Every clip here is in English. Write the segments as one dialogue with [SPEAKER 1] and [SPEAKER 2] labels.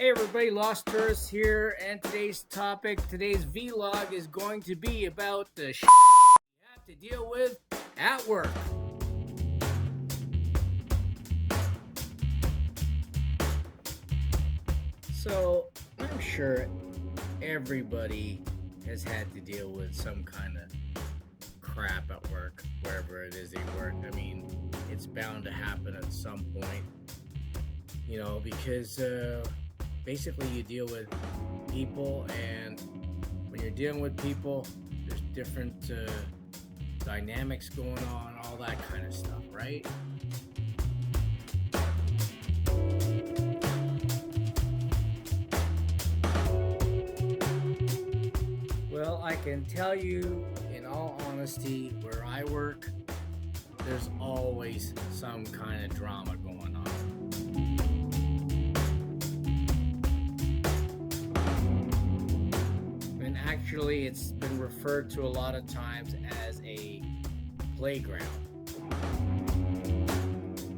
[SPEAKER 1] Hey everybody, Lost Tourist here, and today's vlog is going to be about the shit you have to deal with at work. So, I'm sure everybody has had to deal with some kind of crap at work, wherever it is they work. I mean, it's bound to happen at some point, because basically you deal with people, and when you're dealing with people, there's different dynamics going on, all that kind of stuff, right? Well, I can tell you in all honesty, where I work, there's always some kind of drama going on. And actually, it's been referred to a lot of times as a playground.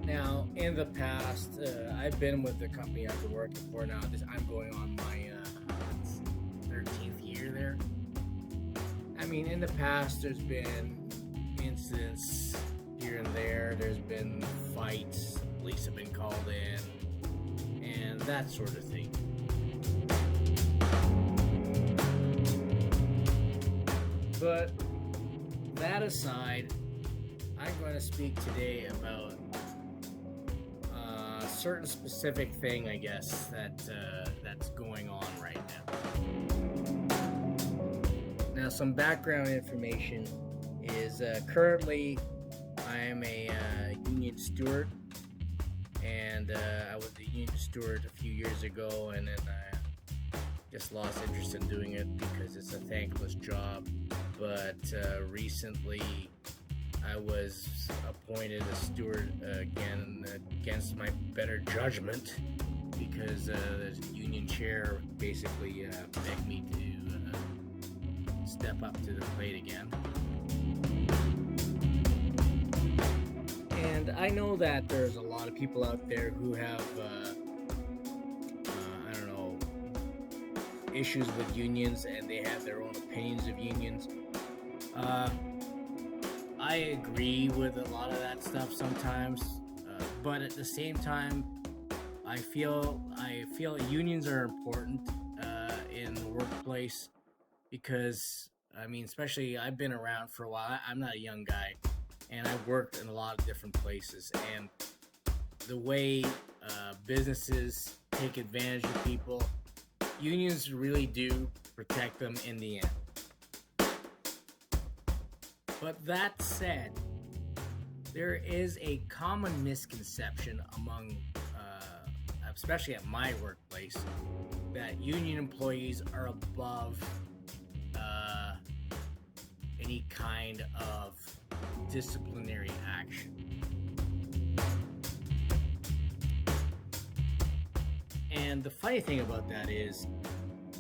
[SPEAKER 1] Now, in the past, I've been with the company I've been working for now. I'm going on my 13th year there. I mean, in the past, there's been incidents here and there. There's been fights. Police have been called in, and that sort of thing. But that aside, I'm going to speak today about a certain specific thing, I guess, that's going on right now. Now, some background information is currently I am a union steward, and I was a union steward a few years ago, and then I just lost interest in doing it because it's a thankless job. But recently I was appointed a steward again against my better judgment, because the union chair basically begged me to step up to the plate again. And I know that there's a lot of people out there who have issues with unions, and they have their own opinions of unions. I agree with a lot of that stuff sometimes, but at the same time, I feel unions are important in the workplace, because especially I've been around for a while. I'm not a young guy, and I've worked in a lot of different places, and the way businesses take advantage of people, unions really do protect them in the end. But that said, there is a common misconception among, especially at my workplace, that union employees are above any kind of disciplinary action. And the funny thing about that is,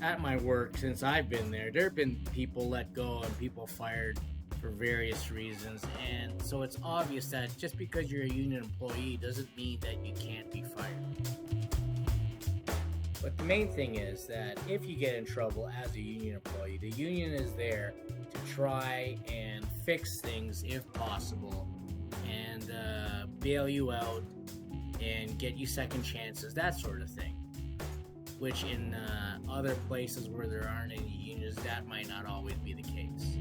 [SPEAKER 1] at my work, since I've been there have been people let go and people fired for various reasons, and so it's obvious that just because you're a union employee doesn't mean that you can't be fired. But the main thing is that if you get in trouble as a union employee, the union is there to try and fix things if possible, and bail you out and get you second chances, that sort of thing. Which in other places where there aren't any unions, that might not always be the case.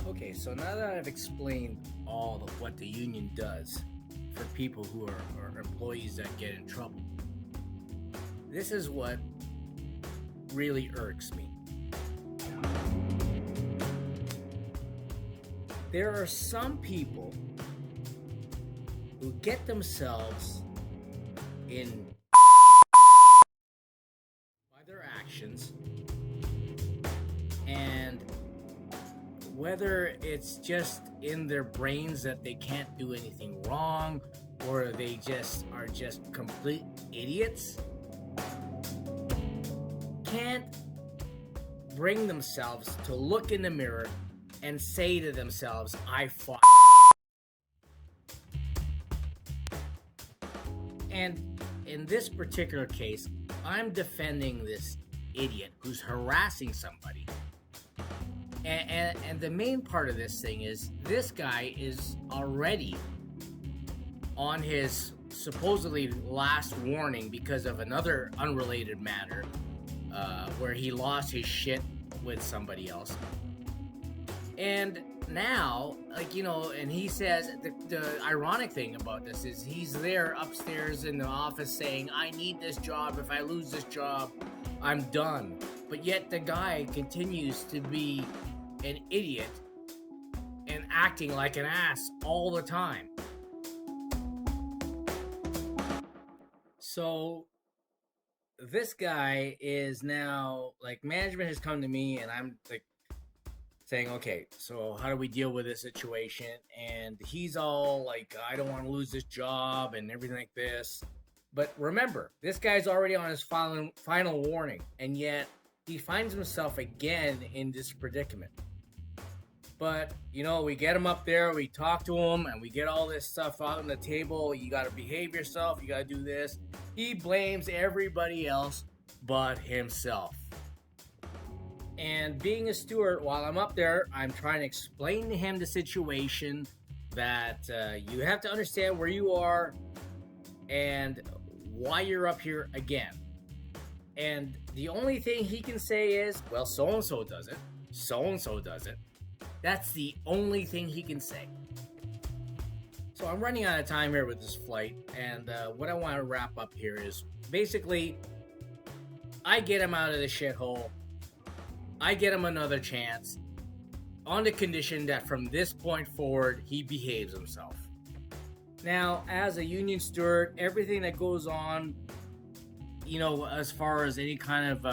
[SPEAKER 1] Okay, so now that I've explained all of what the union does for people who are employees that get in trouble, this is what really irks me. There are some people who get themselves in by their actions, and whether it's just in their brains that they can't do anything wrong, or they are just complete idiots, can't bring themselves to look in the mirror and say to themselves, I fought. And in this particular case, I'm defending this idiot who's harassing somebody. And the main part of this thing is this guy is already on his supposedly last warning because of another unrelated matter where he lost his shit with somebody else. And now, and he says the ironic thing about this is he's there upstairs in the office saying, I need this job. If I lose this job, I'm done. But yet the guy continues to be an idiot and acting like an ass all the time. So this guy is now, management has come to me and I'm saying, okay, so how do we deal with this situation? And he's all like, I don't want to lose this job and everything like this. But remember, this guy's already on his final warning, and yet he finds himself again in this predicament. But, we get him up there, we talk to him, and we get all this stuff out on the table. You got to behave yourself, you got to do this. He blames everybody else but himself. And being a steward, while I'm up there, I'm trying to explain to him the situation that you have to understand where you are and why you're up here again. And the only thing he can say is, well, so-and-so does it. So-and-so does it. That's the only thing he can say. So I'm running out of time here with this flight. And what I want to wrap up here is basically, I get him out of the shithole. I get him another chance on the condition that from this point forward, he behaves himself. Now, as a union steward, everything that goes on, as far as any kind of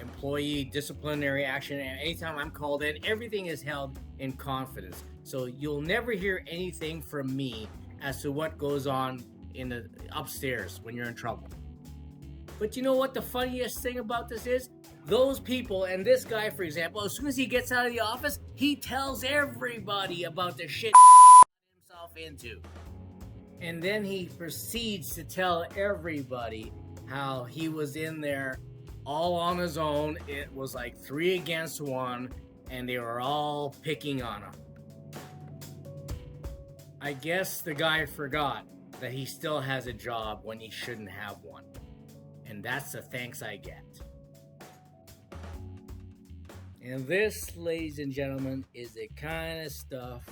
[SPEAKER 1] employee disciplinary action, and anytime I'm called in, everything is held in confidence. So you'll never hear anything from me as to what goes on in the upstairs when you're in trouble. But you know what the funniest thing about this is? Those people, and this guy, for example, as soon as he gets out of the office, he tells everybody about the shit himself into. And then he proceeds to tell everybody how he was in there all on his own. It was like 3 against 1, and they were all picking on him. I guess the guy forgot that he still has a job when he shouldn't have one. And that's the thanks I get. And this, ladies and gentlemen, is the kind of stuff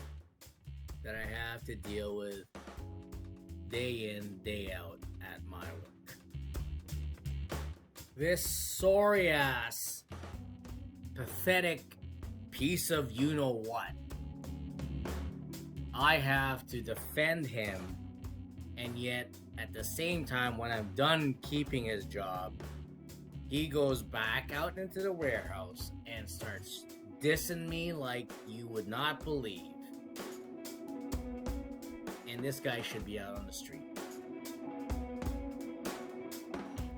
[SPEAKER 1] that I have to deal with day in, day out at my work. This sorry ass, pathetic piece of you-know-what. I have to defend him, and yet at the same time, when I'm done keeping his job, he goes back out into the warehouse and starts dissing me like you would not believe. And this guy should be out on the street.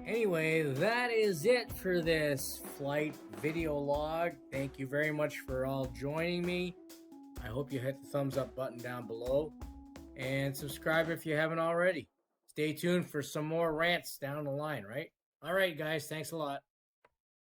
[SPEAKER 1] Anyway, that is it for this flight video log. Thank you very much for all joining me. I hope you hit the thumbs up button down below. And subscribe if you haven't already. Stay tuned for some more rants down the line, right? All right, guys. Thanks a lot.